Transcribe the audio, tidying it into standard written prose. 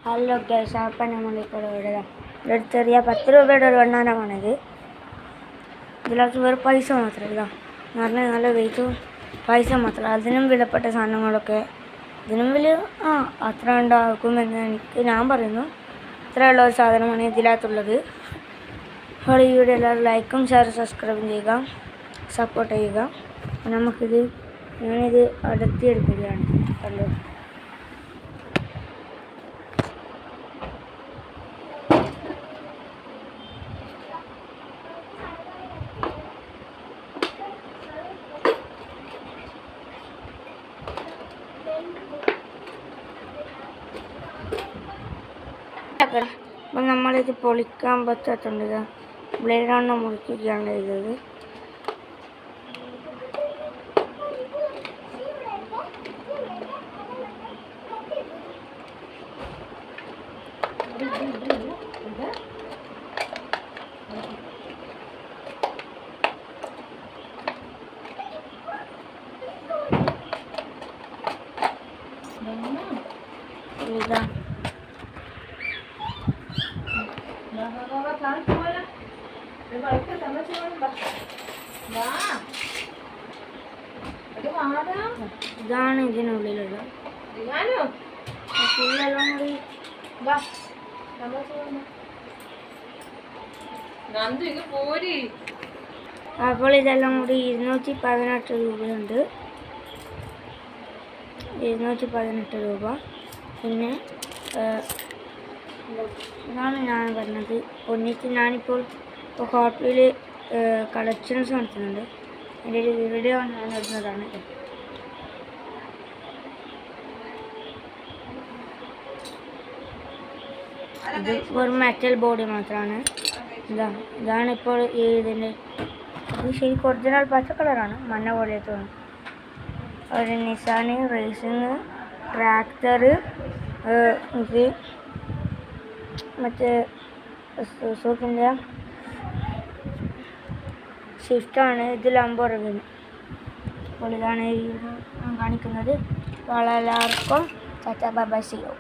Hello guys, അപ്പം നമ്മളിപ്പോൾ ഇവിടെ ഒരു ചെറിയ 10 രൂപയുടെ ഒരു വണ്ണാനമാണിത്. ഇതിനകത്ത് വേറെ പൈസ മാത്രമേ ഇതാ നല്ല വെയിറ്റും പൈസ മാത്രം. അതിനും വിലപ്പെട്ട സാധനങ്ങളൊക്കെ ഇതിനും വലിയ അത്ര ഉണ്ടാക്കുമെന്ന് ഞാൻ പറയുന്നു. ഇത്രയുള്ള ഒരു സാധനമാണ് ഇതിനകത്തുള്ളത്. അപ്പോൾ ഈ വീഡിയോ എല്ലാവരും ലൈക്കും ഷെയർ സബ്സ്ക്രൈബും ചെയ്യുക, സപ്പോർട്ട് ചെയ്യുക. ഞാനിത് അടർത്തിയെടുക്കുകയാണ്. കണ്ടോ, അപ്പം നമ്മളിത് പൊളിക്കാൻ പറ്റാത്തതുണ്ട്. ബ്ലേഡാണ് മുറിക്കുകയാണ് ചെയ്തത്. ഇതാ ഇതാണ് ഇതിനുള്ളിലുള്ളത്. അപ്പോൾ ഇതെല്ലാം കൂടി 218 രൂപയുണ്ട്. 218 രൂപ. പിന്നെ ഇതാണ് ഞാൻ പറഞ്ഞത്. ഒന്നിച്ച് ഞാനിപ്പോൾ ഹോട്ട് വീൽ കളക്ഷൻസ് നടത്തുന്നുണ്ട്. എൻ്റെ ഒരു വീഡിയോ ഞാൻ ഇടുന്നതാണ്. ഇത് ഒരു മെറ്റൽ ബോഡി മാത്രമാണ്. ഇതാണിപ്പോൾ ഇതിൻ്റെ ഇത് ശരിക്കും ഒറിജിനൽ പച്ച കളറാണ്, മഞ്ഞ പോലെ തോന്നും. ഒരു നിസാൻ റേസിങ് ട്രാക്ടർ, ഇത് മറ്റേ സുസുക്കിൻ്റെ സ്വിഫ്റ്റാണ്. ഇത് ലംബോർഗിനി. അപ്പോൾ ഇതാണ് കാണിക്കുന്നത്. എല്ലാവർക്കും tata bye bye, see U.